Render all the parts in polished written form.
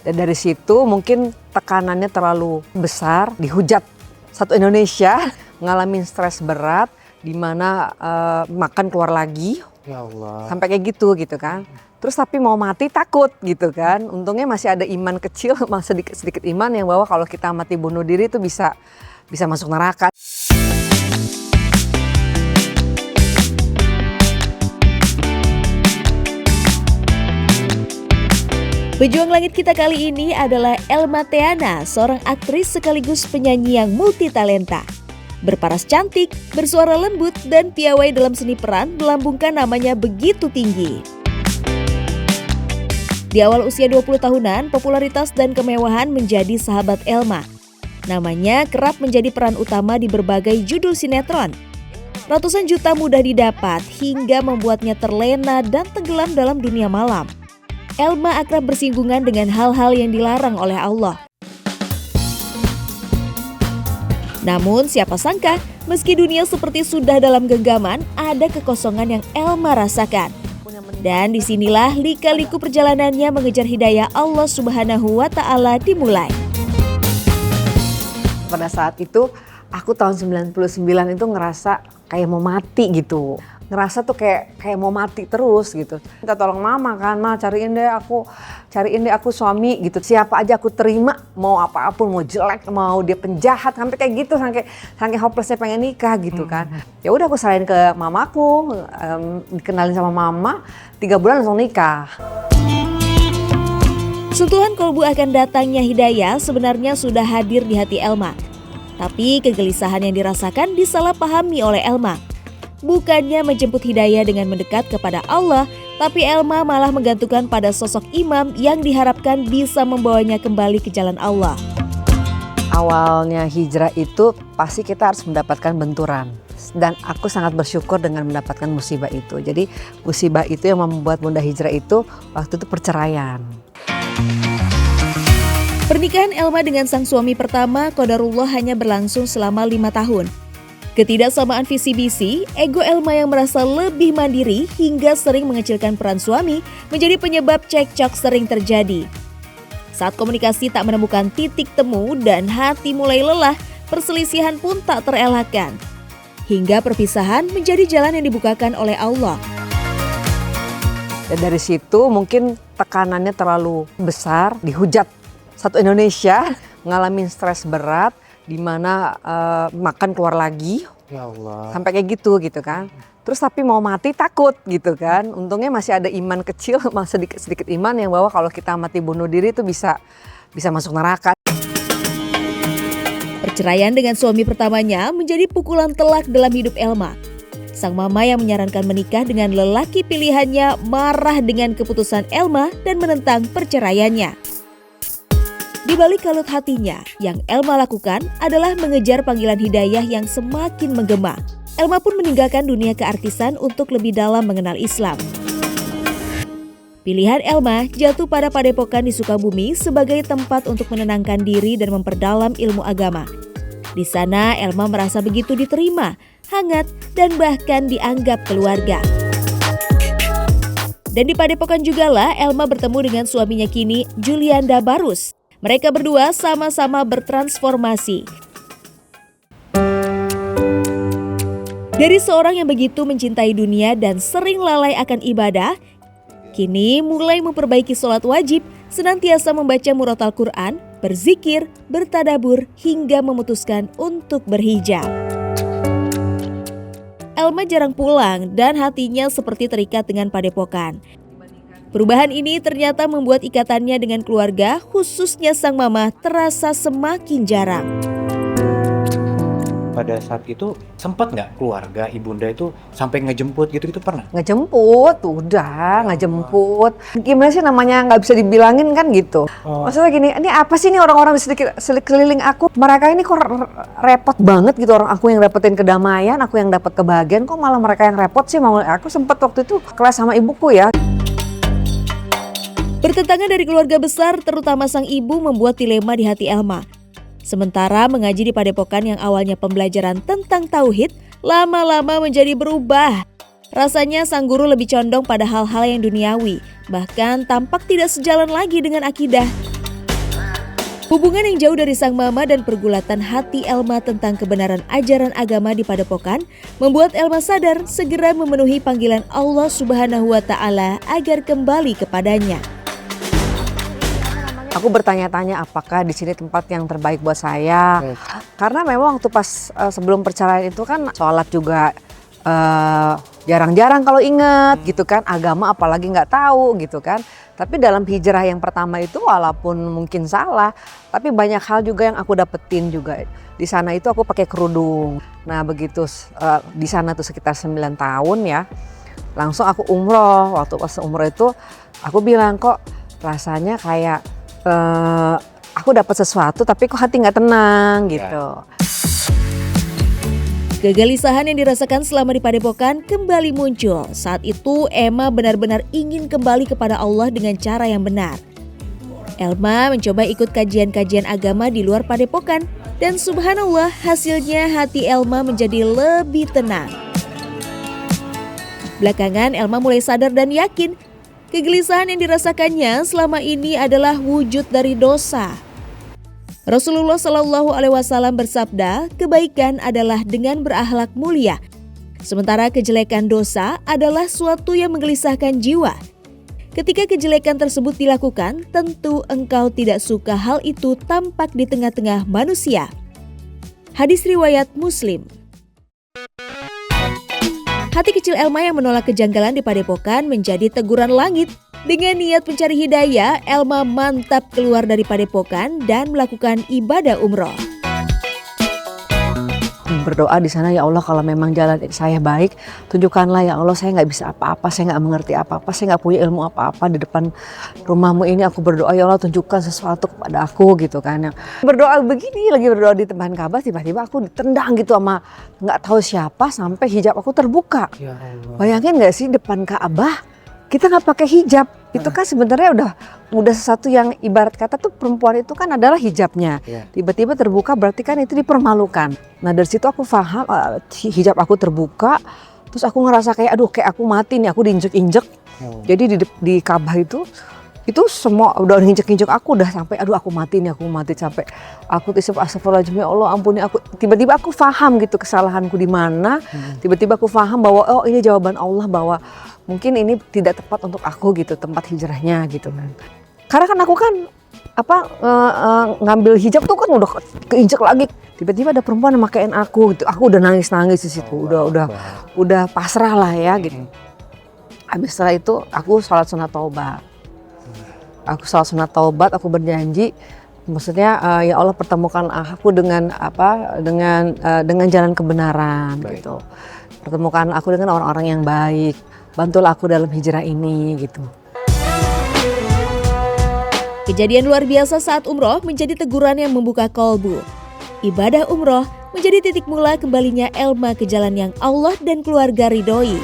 Dan dari situ mungkin tekanannya terlalu besar, dihujat satu Indonesia, ngalamin stres berat, di mana makan keluar lagi, Ya Allah. sampai kayak gitu kan. Terus tapi mau mati takut gitu kan. Untungnya masih ada iman kecil, masih sedikit iman yang bahwa kalau kita mati bunuh diri itu bisa masuk neraka. Pejuang langit kita kali ini adalah Elma Theana, seorang aktris sekaligus penyanyi yang multitalenta. Berparas cantik, bersuara lembut, dan piawai dalam seni peran melambungkan namanya begitu tinggi. Di awal usia 20 tahunan, popularitas dan kemewahan menjadi sahabat Elma. Namanya kerap menjadi peran utama di berbagai judul sinetron. Ratusan juta mudah didapat hingga membuatnya terlena dan tenggelam dalam dunia malam. Elma akrab bersinggungan dengan hal-hal yang dilarang oleh Allah. Namun siapa sangka, meski dunia seperti sudah dalam genggaman, ada kekosongan yang Elma rasakan. Dan disinilah lika-liku perjalanannya mengejar hidayah Allah Subhanahu wa Ta'ala dimulai. Pada saat itu aku tahun 99 itu ngerasa kayak mau mati gitu. Ngerasa tuh kayak mau mati terus gitu. Minta tolong mama kan, ma cariin deh aku suami gitu. Siapa aja aku terima, mau apapun, mau jelek, mau dia penjahat, sampai kayak gitu, sampai hopelessnya pengen nikah gitu kan. Ya udah aku serahin ke mamaku, dikenalin sama mama, 3 bulan langsung nikah. Sentuhan kolbu akan datangnya hidayah sebenarnya sudah hadir di hati Elma. Tapi kegelisahan yang dirasakan disalahpahami oleh Elma. Bukannya menjemput hidayah dengan mendekat kepada Allah, tapi Elma malah menggantungkan pada sosok imam yang diharapkan bisa membawanya kembali ke jalan Allah. Awalnya hijrah itu pasti kita harus mendapatkan benturan. Dan aku sangat bersyukur dengan mendapatkan musibah itu. Jadi musibah itu yang membuat Bunda hijrah itu waktu itu perceraian. Pernikahan Elma dengan sang suami pertama, qadarullah, hanya berlangsung selama 5 tahun. Ketidaksamaan visi misi, ego Elma yang merasa lebih mandiri hingga sering mengecilkan peran suami menjadi penyebab cekcok sering terjadi. Saat komunikasi tak menemukan titik temu dan hati mulai lelah, perselisihan pun tak terelakkan. Hingga perpisahan menjadi jalan yang dibukakan oleh Allah. Dan dari situ mungkin tekanannya terlalu besar, dihujat satu Indonesia, ngalamin stres berat, di mana makan keluar lagi, Ya Allah. sampai kayak gitu kan. Terus tapi mau mati takut gitu kan. Untungnya masih ada iman kecil, masih sedikit iman yang bahwa kalau kita mati bunuh diri itu bisa masuk neraka. Perceraian dengan suami pertamanya menjadi pukulan telak dalam hidup Elma. Sang mama yang menyarankan menikah dengan lelaki pilihannya marah dengan keputusan Elma dan menentang perceraiannya. Di balik kalut hatinya, yang Elma lakukan adalah mengejar panggilan hidayah yang semakin menggema. Elma pun meninggalkan dunia keartisan untuk lebih dalam mengenal Islam. Pilihan Elma jatuh pada Padepokan di Sukabumi sebagai tempat untuk menenangkan diri dan memperdalam ilmu agama. Di sana Elma merasa begitu diterima, hangat, dan bahkan dianggap keluarga. Dan di Padepokan jugalah Elma bertemu dengan suaminya kini, Julianda Barus. Mereka berdua sama-sama bertransformasi. Dari seorang yang begitu mencintai dunia dan sering lalai akan ibadah, kini mulai memperbaiki sholat wajib, senantiasa membaca murotal Quran, berzikir, bertadabur, hingga memutuskan untuk berhijab. Elma jarang pulang dan hatinya seperti terikat dengan Padepokan. Perubahan ini ternyata membuat ikatannya dengan keluarga, khususnya sang mama, terasa semakin jarang. Pada saat itu sempat nggak keluarga ibunda itu sampai ngejemput gitu pernah? Ngejemput, udah ngejemput. Gimana sih namanya nggak bisa dibilangin kan gitu. Maksudnya gini, ini apa sih nih orang-orang di sekeliling aku. Mereka ini kok repot banget gitu, orang aku yang dapetin kedamaian, aku yang dapat kebahagiaan, kok malah mereka yang repot sih. Aku sempat waktu itu kelas sama ibuku ya. Pertentangan dari keluarga besar, terutama sang ibu, membuat dilema di hati Elma. Sementara mengaji di Padepokan yang awalnya pembelajaran tentang tauhid, lama-lama menjadi berubah. Rasanya sang guru lebih condong pada hal-hal yang duniawi, bahkan tampak tidak sejalan lagi dengan akidah. Hubungan yang jauh dari sang mama dan pergulatan hati Elma tentang kebenaran ajaran agama di Padepokan membuat Elma sadar segera memenuhi panggilan Allah Subhanahu wa Ta'ala agar kembali kepadanya. Aku bertanya-tanya apakah di sini tempat yang terbaik buat saya. Karena memang waktu pas sebelum perceraian itu kan sholat juga jarang-jarang kalau inget gitu kan. Agama apalagi nggak tahu gitu kan. Tapi dalam hijrah yang pertama itu walaupun mungkin salah, tapi banyak hal juga yang aku dapetin juga. Di sana itu aku pakai kerudung. Nah begitu di sana tuh sekitar 9 tahun ya. Langsung aku umroh. Waktu pas umroh itu aku bilang kok rasanya kayak aku dapat sesuatu tapi kok hati nggak tenang gitu. Kegelisahan yang dirasakan selama di Padepokan kembali muncul. Saat itu Emma benar-benar ingin kembali kepada Allah dengan cara yang benar. Elma mencoba ikut kajian-kajian agama di luar Padepokan dan subhanallah hasilnya hati Elma menjadi lebih tenang. Belakangan Elma mulai sadar dan yakin kegelisahan yang dirasakannya selama ini adalah wujud dari dosa. Rasulullah Shallallahu Alaihi Wasallam bersabda, kebaikan adalah dengan berakhlak mulia, sementara kejelekan dosa adalah suatu yang menggelisahkan jiwa. Ketika kejelekan tersebut dilakukan, tentu engkau tidak suka hal itu tampak di tengah-tengah manusia. Hadis riwayat Muslim. Hati kecil Elma yang menolak kejanggalan di Padepokan menjadi teguran langit. Dengan niat mencari hidayah, Elma mantap keluar dari Padepokan dan melakukan ibadah umroh. Berdoa di sana, ya Allah kalau memang jalan saya baik, tunjukkanlah ya Allah, saya nggak bisa apa-apa, saya nggak mengerti apa-apa, saya nggak punya ilmu apa-apa. Di depan rumahmu ini aku berdoa, ya Allah tunjukkan sesuatu kepada aku gitu kan. Berdoa begini, lagi berdoa di depan Ka'bah, tiba-tiba aku ditendang gitu sama nggak tahu siapa sampai hijab aku terbuka. Ya Allah. Bayangin nggak sih depan Ka'bah kita nggak pakai hijab, itu kan sebenarnya udah sesuatu yang ibarat kata tuh perempuan itu kan adalah hijabnya. Tiba-tiba terbuka berarti kan itu dipermalukan. Nah dari situ aku paham hijab aku terbuka, terus aku ngerasa kayak aduh kayak aku mati nih, aku diinjek-injek. Jadi di Ka'bah itu semua udah nginjek-injek aku, udah sampai aduh aku mati sampai aku astagfirullahaladzim ya Allah ampuni aku. Tiba-tiba aku paham gitu kesalahanku di mana. Tiba-tiba aku paham bahwa oh ini jawaban Allah bahwa mungkin ini tidak tepat untuk aku gitu tempat hijrahnya gitu kan. Karena kan aku kan ngambil hijab tuh kan udah keinjek lagi. Tiba-tiba ada perempuan yang makain aku gitu. Aku udah nangis-nangis di situ. Udah pasrah lah ya gitu. Habis setelah itu aku sholat sunat taubat. Aku berjanji, maksudnya ya Allah pertemukan aku dengan jalan kebenaran gitu. Pertemukan aku dengan orang-orang yang baik. Bantulah aku dalam hijrah ini gitu. Kejadian luar biasa saat umroh menjadi teguran yang membuka kolbu. Ibadah umroh menjadi titik mula kembalinya Elma ke jalan yang Allah dan keluarga ridhoi.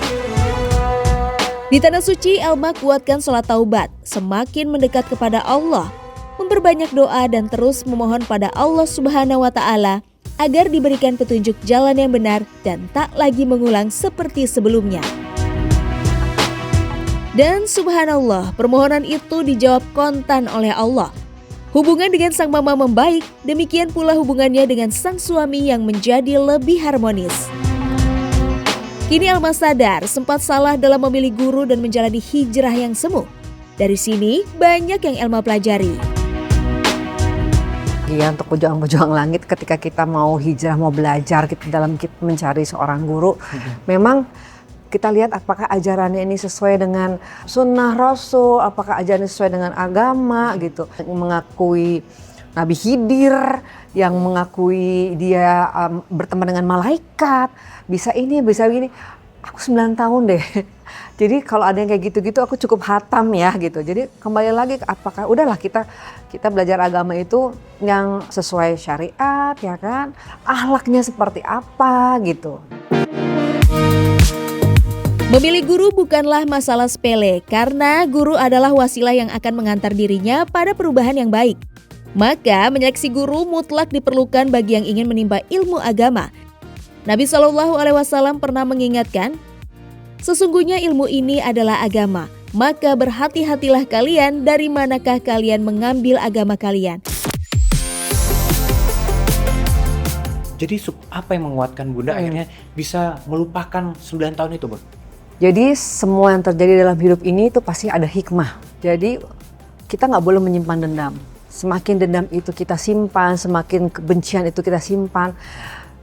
Di Tanah Suci, Elma kuatkan sholat taubat, semakin mendekat kepada Allah, memperbanyak doa dan terus memohon pada Allah Subhanahu wa Ta'ala agar diberikan petunjuk jalan yang benar dan tak lagi mengulang seperti sebelumnya. Dan subhanallah, permohonan itu dijawab kontan oleh Allah. Hubungan dengan sang mama membaik, demikian pula hubungannya dengan sang suami yang menjadi lebih harmonis. Kini Elma sadar sempat salah dalam memilih guru dan menjalani hijrah yang semu. Dari sini banyak yang Elma pelajari. Ya, untuk pejuang-pejuang langit ketika kita mau hijrah, mau belajar kita mencari seorang guru, memang kita lihat apakah ajarannya ini sesuai dengan sunnah Rasul, apakah ajarannya sesuai dengan agama gitu. Mengakui Nabi Khidir, yang mengakui dia berteman dengan malaikat, bisa ini, bisa begini. Aku 9 tahun deh. Jadi kalau ada yang kayak gitu-gitu aku cukup hatam ya gitu. Jadi kembali lagi apakah udahlah kita belajar agama itu yang sesuai syariat ya kan. Akhlaknya seperti apa gitu. Memilih guru bukanlah masalah sepele karena guru adalah wasilah yang akan mengantar dirinya pada perubahan yang baik. Maka menyeleksi guru mutlak diperlukan bagi yang ingin menimba ilmu agama. Nabi Shallallahu Alaihi Wasallam pernah mengingatkan, sesungguhnya ilmu ini adalah agama, maka berhati-hatilah kalian dari manakah kalian mengambil agama kalian. Jadi apa yang menguatkan Bunda akhirnya bisa melupakan 9 tahun itu, Bun? Jadi semua yang terjadi dalam hidup ini itu pasti ada hikmah. Jadi kita nggak boleh menyimpan dendam. Semakin dendam itu kita simpan, semakin kebencian itu kita simpan,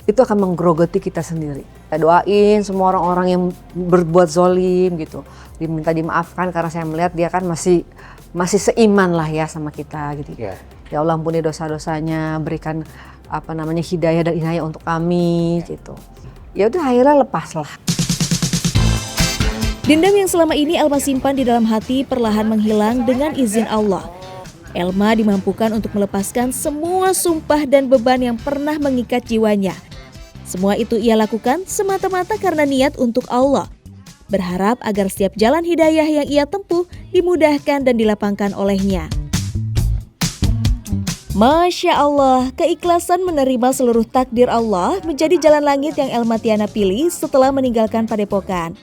itu akan menggerogoti kita sendiri. Kita doain semua orang-orang yang berbuat zolim gitu, diminta dimaafkan karena saya melihat dia kan masih seiman lah ya sama kita gitu. Yeah. Ya Allah ampuni dosa-dosanya, berikan hidayah dan inayah untuk kami gitu. Ya udah akhirnya lepaslah. Dendam yang selama ini Elma simpan di dalam hati perlahan menghilang dengan izin Allah. Elma dimampukan untuk melepaskan semua sumpah dan beban yang pernah mengikat jiwanya. Semua itu ia lakukan semata-mata karena niat untuk Allah. Berharap agar setiap jalan hidayah yang ia tempuh dimudahkan dan dilapangkan olehnya. Masya Allah, keikhlasan menerima seluruh takdir Allah menjadi jalan langit yang Elma Tiana pilih setelah meninggalkan padepokan.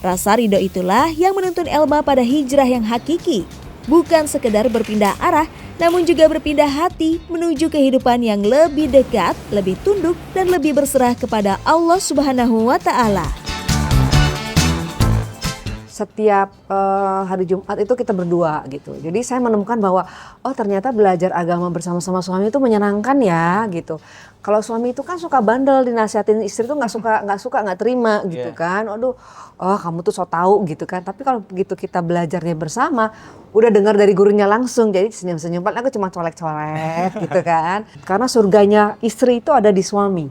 Rasa ridho itulah yang menuntun Elma pada hijrah yang hakiki. Bukan sekedar berpindah arah, namun juga berpindah hati menuju kehidupan yang lebih dekat, lebih tunduk, dan lebih berserah kepada Allah Subhanahu wa Ta'ala. Setiap hari Jumat itu kita berdua gitu. Jadi saya menemukan bahwa ternyata belajar agama bersama-sama suami itu menyenangkan ya gitu. Kalau suami itu kan suka bandel, dinasihatin istri itu nggak terima gitu kan. Kamu tuh so tahu gitu kan. Tapi kalau begitu kita belajarnya bersama, udah dengar dari gurunya langsung. Jadi senyum-senyum, aku cuma colek-colek gitu kan. Karena surganya istri itu ada di suami.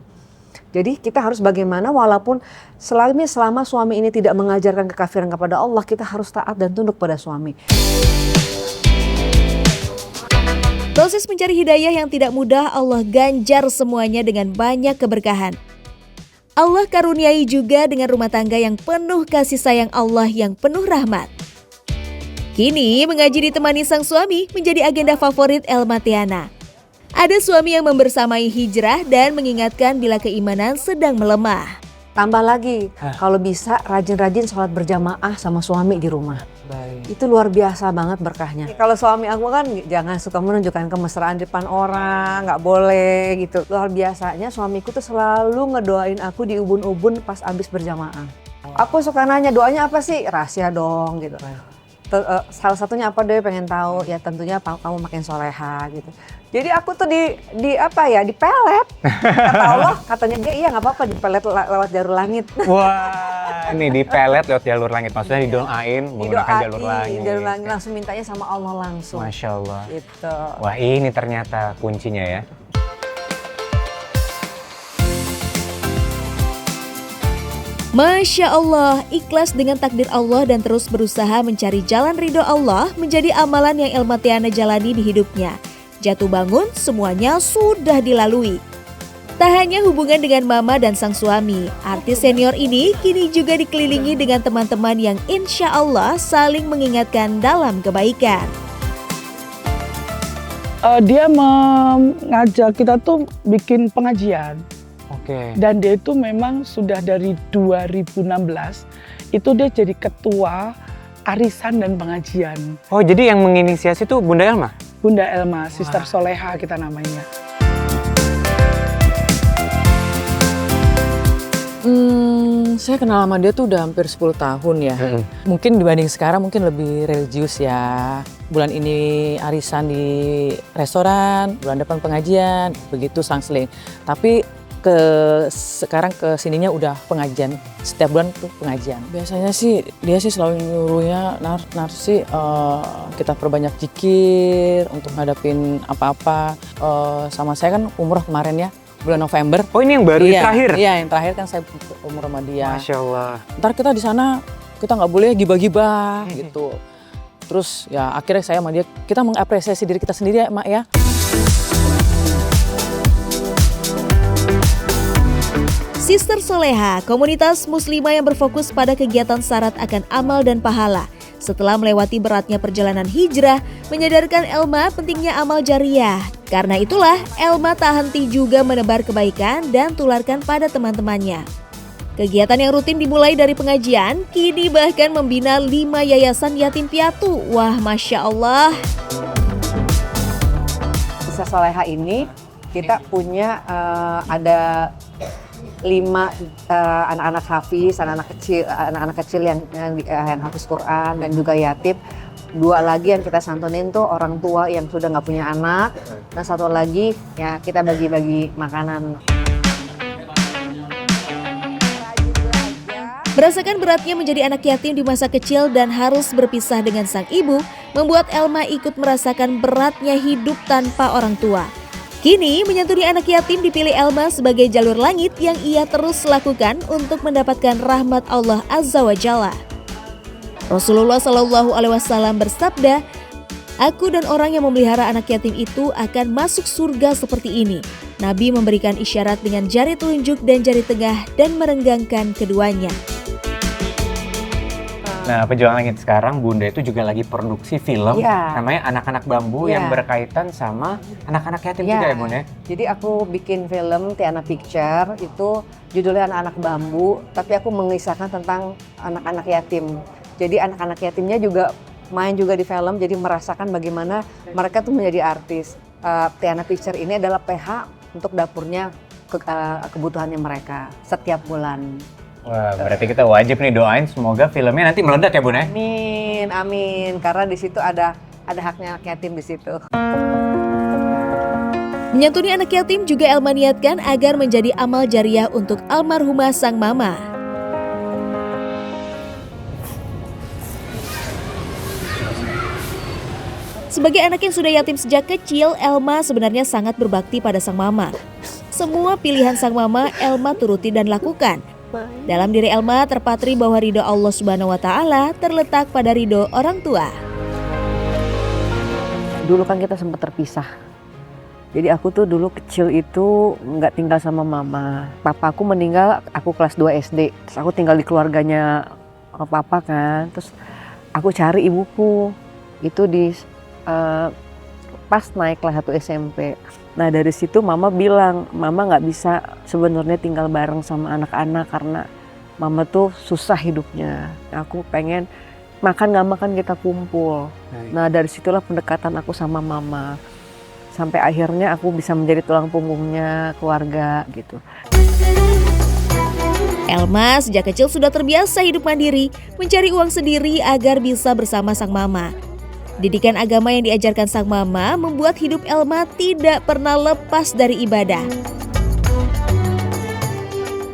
Jadi kita harus bagaimana walaupun selama suami ini tidak mengajarkan kekafiran kepada Allah, kita harus taat dan tunduk pada suami. Proses mencari hidayah yang tidak mudah Allah ganjar semuanya dengan banyak keberkahan. Allah karuniai juga dengan rumah tangga yang penuh kasih sayang Allah yang penuh rahmat. Kini mengaji ditemani sang suami menjadi agenda favorit Elma Tiana. Ada suami yang membersamai hijrah dan mengingatkan bila keimanan sedang melemah. Tambah lagi, kalau bisa rajin-rajin sholat berjamaah sama suami di rumah. Baik. Itu luar biasa banget berkahnya. Kalau suami aku kan jangan suka menunjukkan kemesraan di depan orang, nggak boleh gitu. Luar biasanya suamiku tuh selalu ngedoain aku di ubun-ubun pas abis berjamaah. Aku suka nanya doanya apa sih? Rahasia dong gitu. Salah satunya apa deh pengen tahu, ya tentunya kamu makin soleha gitu. Jadi aku tuh dipelet. Kata Allah, katanya dia iya nggak apa-apa dipelet lewat jalur langit. Wah, ini dipelet lewat jalur langit. Maksudnya didoain menggunakan jalur langit. Jalur langit langsung mintanya sama Allah langsung. Masya Allah. Gitu. Wah, ini ternyata kuncinya ya. Masya Allah, ikhlas dengan takdir Allah dan terus berusaha mencari jalan ridho Allah menjadi amalan yang Elma Tiana jalani di hidupnya. Jatuh bangun, semuanya sudah dilalui. Tak hanya hubungan dengan mama dan sang suami, artis senior ini kini juga dikelilingi dengan teman-teman yang insya Allah saling mengingatkan dalam kebaikan. Dia mengajak kita tuh bikin pengajian. Oke. Dan dia itu memang sudah dari 2016, itu dia jadi ketua arisan dan pengajian. Oh, jadi yang menginisiasi itu Bunda Elma? Bunda Elma, Sister Soleha kita namanya. Saya kenal sama dia tuh udah hampir 10 tahun ya. Mungkin dibanding sekarang mungkin lebih religius ya. Bulan ini arisan di restoran, bulan depan pengajian, begitu selang-seling. Tapi sekarang kesininya udah pengajian, setiap bulan tuh pengajian. Biasanya sih dia sih selalu nyuruhnya narsi kita perbanyak zikir untuk ngadapin apa-apa. Sama saya kan umroh kemarin ya, bulan November. Oh, ini yang baru terakhir? Iya, yang terakhir kan saya umroh sama dia. Masya Allah. Ntar kita di sana kita nggak boleh gibah-gibah gitu. Terus ya akhirnya saya sama dia kita mengapresiasi diri kita sendiri ya Mak ya. Sister Soleha, komunitas muslimah yang berfokus pada kegiatan syarat akan amal dan pahala. Setelah melewati beratnya perjalanan hijrah, menyadarkan Elma pentingnya amal jariah. Karena itulah, Elma tak henti juga menebar kebaikan dan tularkan pada teman-temannya. Kegiatan yang rutin dimulai dari pengajian, kini bahkan membina 5 yayasan yatim piatu. Wah, Masya Allah. Sister Soleha ini kita punya ada 5 anak-anak hafiz, anak-anak kecil yang hafiz Quran dan juga yatim. 2 lagi yang kita santunin tuh orang tua yang sudah nggak punya anak, dan 1 lagi ya kita bagi-bagi makanan. Merasakan beratnya menjadi anak yatim di masa kecil dan harus berpisah dengan sang ibu, membuat Elma ikut merasakan beratnya hidup tanpa orang tua. Kini, menyantuni anak yatim dipilih Elma sebagai jalur langit yang ia terus lakukan untuk mendapatkan rahmat Allah Azza wa Jalla. Rasulullah Shallallahu Alaihi Wasallam bersabda, "Aku dan orang yang memelihara anak yatim itu akan masuk surga seperti ini." Nabi memberikan isyarat dengan jari telunjuk dan jari tengah dan merenggangkan keduanya. Nah, Pejuang Langit sekarang Bunda itu juga lagi produksi film Ya. namanya Anak-anak Bambu Ya. yang berkaitan sama anak-anak yatim Ya. juga ya Bunda? Jadi aku bikin film Tiana Picture, itu judulnya Anak-anak Bambu, tapi aku mengisahkan tentang anak-anak yatim. Jadi anak-anak yatimnya juga main juga di film, jadi merasakan bagaimana mereka tuh menjadi artis. Tiana Picture ini adalah PH untuk dapurnya kebutuhannya mereka setiap bulan. Wah, berarti kita wajib nih doain semoga filmnya nanti meledak ya Bunda? Amin, amin. Karena di situ ada haknya anak yatim di situ. Menyantuni anak yatim juga Elma niatkan agar menjadi amal jariah untuk almarhumah sang mama. Sebagai anak yang sudah yatim sejak kecil, Elma sebenarnya sangat berbakti pada sang mama. Semua pilihan sang mama, Elma turuti dan lakukan. Dalam diri Elma terpatri bahwa ridho Allah Subhanahu wa Ta'ala terletak pada ridho orang tua. Dulu kan kita sempat terpisah. Jadi aku tuh dulu kecil itu nggak tinggal sama mama. Papa aku meninggal, aku kelas 2 SD. Terus aku tinggal di keluarganya papa kan. Terus aku cari ibuku. Itu di pas naik kelas 1 SMP. Nah dari situ mama bilang, mama nggak bisa sebenarnya tinggal bareng sama anak-anak karena mama tuh susah hidupnya. Aku pengen makan nggak makan kita kumpul. Nah dari situlah pendekatan aku sama mama. Sampai akhirnya aku bisa menjadi tulang punggungnya keluarga gitu. Elma sejak kecil sudah terbiasa hidup mandiri, mencari uang sendiri agar bisa bersama sang mama. Didikan agama yang diajarkan sang mama membuat hidup Elma tidak pernah lepas dari ibadah.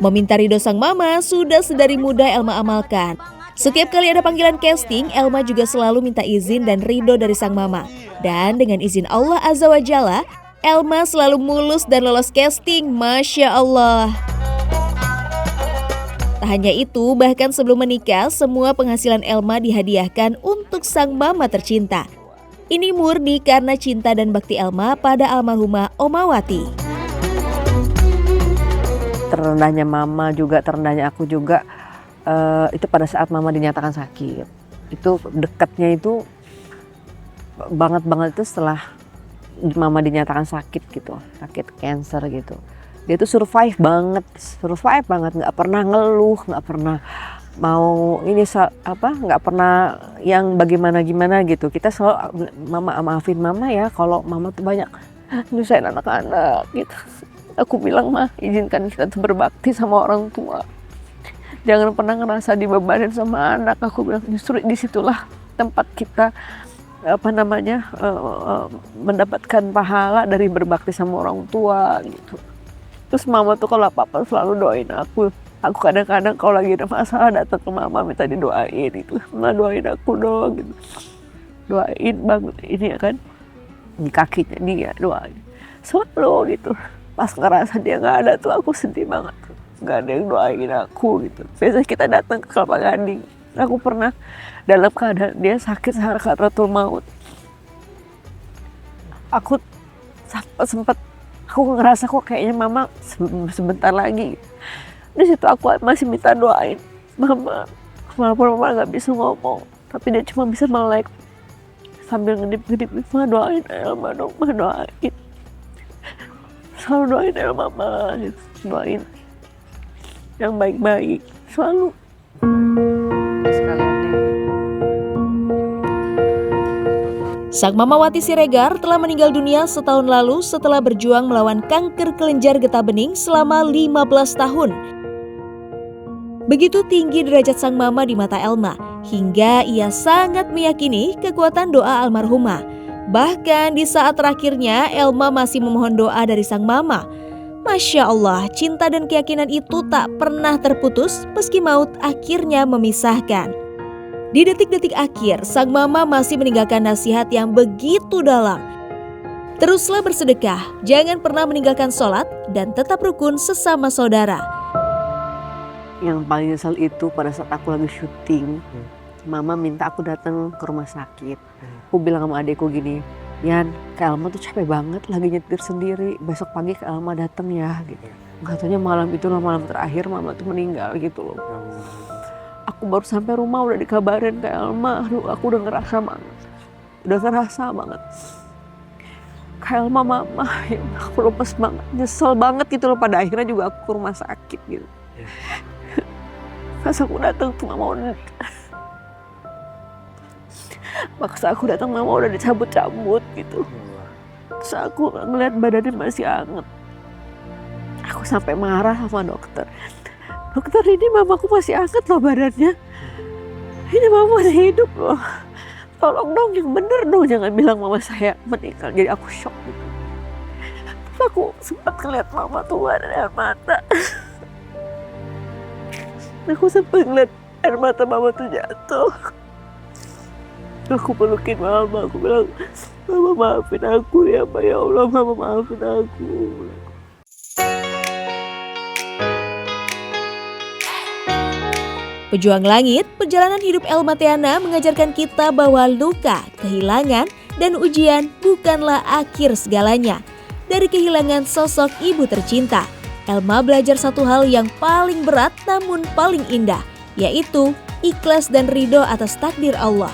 Meminta ridho sang mama sudah sedari muda Elma amalkan. Setiap kali ada panggilan casting, Elma juga selalu minta izin dan ridho dari sang mama. Dan dengan izin Allah Azza wa Jalla, Elma selalu mulus dan lolos casting, Masya Allah. Tak hanya itu, bahkan sebelum menikah, semua penghasilan Elma dihadiahkan untuk sang mama tercinta. Ini murni karena cinta dan bakti Elma pada almarhumah Omawati. Terendahnya mama juga, terendahnya aku juga, itu pada saat mama dinyatakan sakit. Itu dekatnya itu banget itu setelah mama dinyatakan sakit gitu, sakit cancer gitu. Dia tuh survive banget, nggak pernah ngeluh, nggak pernah mau ini nggak pernah yang bagaimana gitu. Kita selalu maafin mama ya kalau mama tuh banyak nyusahin anak-anak gitu. Aku bilang mah izinkan kita tuh berbakti sama orang tua. Jangan pernah ngerasa dibebanin sama anak. Aku bilang justru disitulah tempat kita mendapatkan pahala dari berbakti sama orang tua gitu. Terus mama tuh kalau apa-apa selalu doain aku. Aku kadang-kadang kalau lagi ada masalah datang ke mama minta didoain itu. Ma doain aku dong gitu. Doain banget ini ya kan. Di kakinya dia doain. Selalu gitu. Pas ngerasa dia nggak ada tuh aku sedih banget. Nggak ada yang doain aku gitu. Biasanya kita datang ke Kelapa Gading. Aku pernah dalam keadaan dia sakit sakaratul maut. Aku sempat aku ngerasa kok kayaknya mama sebentar lagi. Di situ aku masih minta doain mama. Walaupun mama nggak bisa ngomong, tapi dia cuma bisa melek sambil ngedip-ngedip. Ma doain Elma dong, ma doain. Selalu doain Elma, mama, gitu. Doain yang baik-baik selalu. Sang Mama Wati Siregar telah meninggal dunia setahun lalu setelah berjuang melawan kanker kelenjar getah bening selama 15 tahun. Begitu tinggi derajat sang mama di mata Elma, hingga ia sangat meyakini kekuatan doa almarhumah. Bahkan di saat terakhirnya, Elma masih memohon doa dari sang mama. Masya Allah, cinta dan keyakinan itu tak pernah terputus meski maut akhirnya memisahkan. Di detik-detik akhir, sang mama masih meninggalkan nasihat yang begitu dalam. Teruslah bersedekah, jangan pernah meninggalkan sholat, dan tetap rukun sesama saudara. Yang paling nyesel itu pada saat aku lagi syuting, mama minta aku datang ke rumah sakit. Aku bilang sama adekku gini, Yan, Kak Elma tuh capek banget lagi nyetir sendiri, besok pagi Kak Elma datang ya gitu. Katanya malam itu lah malam terakhir mama tuh meninggal gitu loh. Aku baru sampai rumah udah dikabarin Kak Elma, aduh aku udah ngerasa banget. Kak Elma mama, ya aku lemes banget, nyesel banget gitu loh. Pada akhirnya juga aku ke rumah sakit gitu. Pas aku datang tuh mama udah, maksa aku datang mama udah dicabut-cabut gitu. Terus aku ngeliat badannya masih anget. Aku sampai marah sama dokter. Dokter, ini mamaku masih anget loh badannya. Ini mama masih hidup loh. Tolong dong yang bener dong, jangan bilang mama saya meninggal. Jadi aku shock gitu. Terus aku sempat ngeliat mama tuh ada air mata. Aku sempat ngeliat air mata mama tuh jatuh. Aku pelukin mama, aku bilang, mama maafin aku ya Pak, ya Allah, mama maafin aku. Pejuang Langit, perjalanan hidup Elma Theana mengajarkan kita bahwa luka, kehilangan, dan ujian bukanlah akhir segalanya. Dari kehilangan sosok ibu tercinta, Elma belajar satu hal yang paling berat namun paling indah, yaitu ikhlas dan ridho atas takdir Allah.